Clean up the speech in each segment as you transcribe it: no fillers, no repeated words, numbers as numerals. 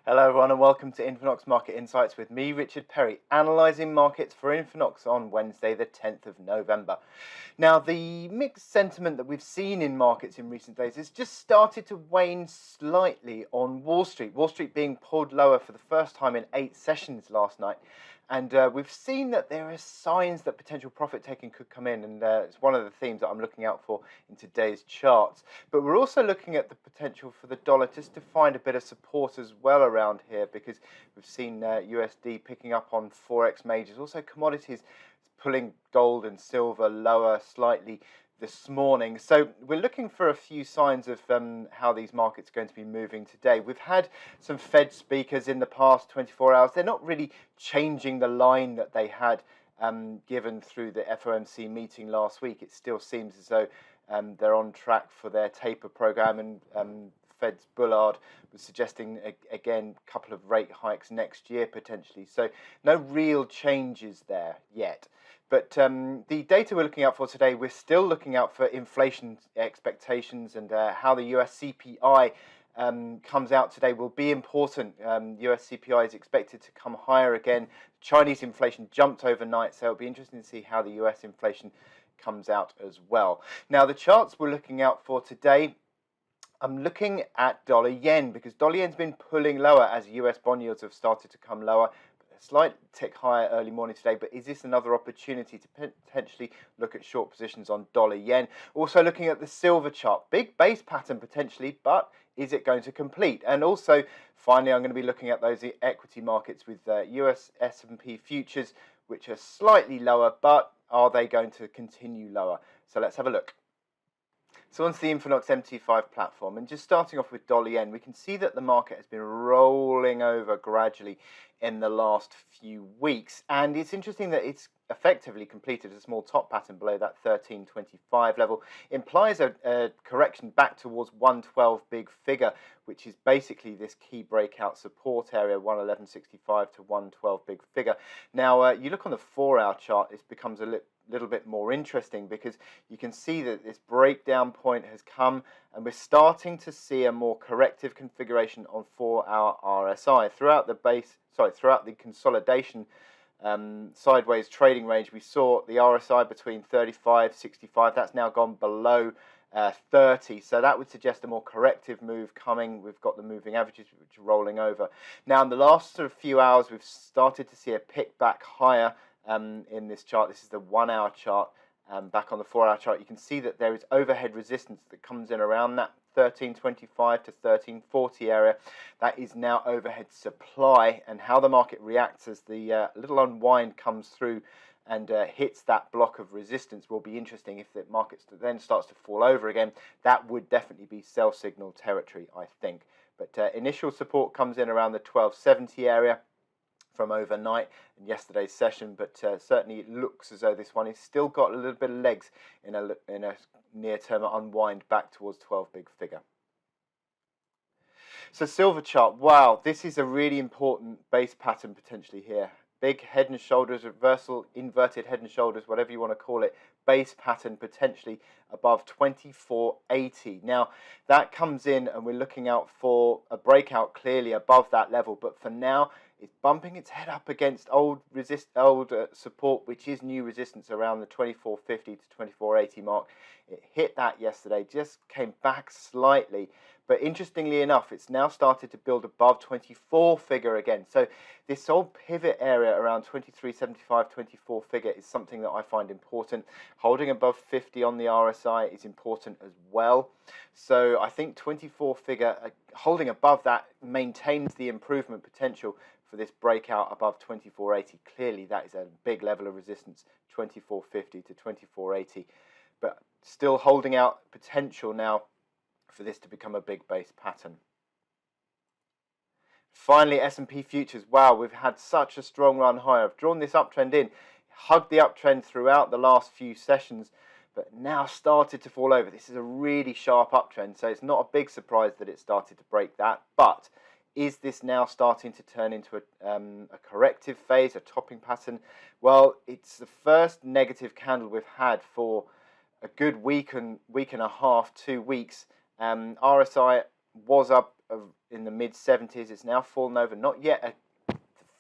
Hello everyone and welcome to Infinox Market Insights with me, Richard Perry, analysing markets for Infinox on Wednesday the 10th of November. Now, the mixed sentiment that we've seen in markets in recent days has just started to wane slightly on Wall Street. Wall Street being pulled lower for the first time in 8 sessions last night. And we've seen that there are signs that potential profit taking could come in, and it's one of the themes that I'm looking out for in today's charts. But we're also looking at the potential for the dollar just to find a bit of support as well around here, because we've seen USD picking up on Forex majors, also commodities pulling gold and silver lower slightly this morning. So we're looking for a few signs of how these markets are going to be moving today. We've had some Fed speakers in the past 24 hours. They're not really changing the line that they had given through the FOMC meeting last week. It still seems as though they're on track for their taper program, and Fed's Bullard was suggesting again a couple of rate hikes next year potentially. So no real changes there yet. But the data we're looking out for today, we're still looking out for inflation expectations, and how the US CPI comes out today will be important. US CPI is expected to come higher again. Chinese inflation jumped overnight, so it'll be interesting to see how the US inflation comes out as well. Now, the charts we're looking out for today, I'm looking at dollar yen, because dollar yen's been pulling lower as US bond yields have started to come lower. A slight tick higher early morning today, but is this another opportunity to potentially look at short positions on dollar yen? Also looking at the silver chart, big base pattern potentially, but is it going to complete? And also, finally, I'm going to be looking at those equity markets with US S&P futures, which are slightly lower, but are they going to continue lower? So let's have a look. So onto the Infinox MT5 platform, and just starting off with dollar yen, we can see that the market has been rolling over gradually in the last few weeks, and it's interesting that it's effectively completed a small top pattern below that 1325 level. Implies a correction back towards 112 big figure, which is basically this key breakout support area, 111.65 to 112 big figure. Now, you look on the 4-hour chart, it becomes a little bit more interesting, because you can see that this breakdown point has come, and we're starting to see a more corrective configuration on 4-hour RSI throughout the consolidation sideways trading range. We saw the RSI between 35-65. That's now gone below 30, so that would suggest a more corrective move coming. We've got the moving averages which are rolling over. Now, in the last sort of few hours, we've started to see a pick back higher in this chart. This is the 1-hour chart. Back on the 4-hour chart, you can see that there is overhead resistance that comes in around that 1325 to 1340 area. That is now overhead supply, and how the market reacts as the little unwind comes through and hits that block of resistance will be interesting. If the market then starts to fall over again, that would definitely be sell signal territory, I think. But initial support comes in around the 1270 area from overnight and yesterday's session, but certainly it looks as though this one has still got a little bit of legs in a near-term unwind back towards 12 big figure. So silver chart, wow, this is a really important base pattern potentially here. Big head and shoulders, reversal, inverted head and shoulders, whatever you want to call it, base pattern potentially above 2480. Now, that comes in and we're looking out for a breakout clearly above that level, but for now, it's bumping its head up against old support, which is new resistance around the 2450 to 2480 mark. It hit that yesterday, just came back slightly, but interestingly enough, it's now started to build above 24 figure again. So this old pivot area around 2375, 24 figure is something that I find important. Holding above 50 on the RSI is important as well. So I think 24 figure, holding above that maintains the improvement potential for this breakout above 2480. Clearly that is a big level of resistance, 2450 to 2480, but still holding out potential now for this to become a big base pattern. Finally, S&P futures, wow, we've had such a strong run higher. I've drawn this uptrend in, hugged the uptrend throughout the last few sessions, but now started to fall over. This is a really sharp uptrend, so it's not a big surprise that it started to break that, but is this now starting to turn into a corrective phase, a topping pattern? Well, it's the first negative candle we've had for a good week and a half, 2 weeks. RSI was up in the mid 70s. It's now fallen over. Not yet a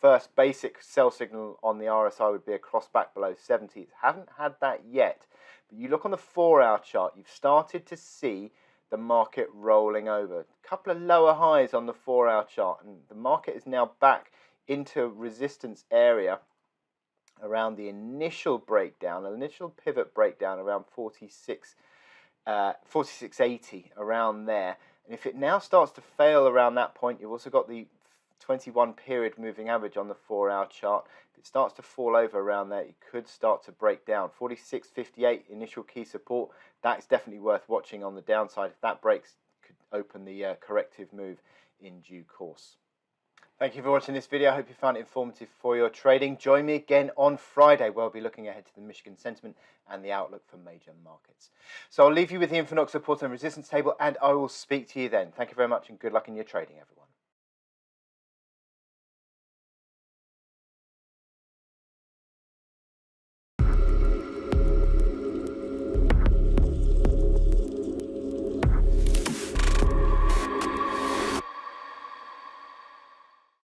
first basic sell signal on the RSI would be a cross back below 70. It haven't had that yet. But you look on the 4-hour chart, you've started to see the market rolling over. A couple of lower highs on the 4-hour chart, and the market is now back into resistance area around the initial breakdown, initial pivot breakdown around 46.80, around there. And if it now starts to fail around that point, you've also got the 21 period moving average on the 4-hour chart. If it starts to fall over around there, it could start to break down. 46.58 initial key support. That's definitely worth watching on the downside. If that breaks, could open the corrective move in due course. Thank you for watching this video. I hope you found it informative for your trading. Join me again on Friday, where I'll be looking ahead to the Michigan sentiment and the outlook for major markets. So I'll leave you with the Infonox support and resistance table, and I will speak to you then. Thank you very much, and good luck in your trading, everyone.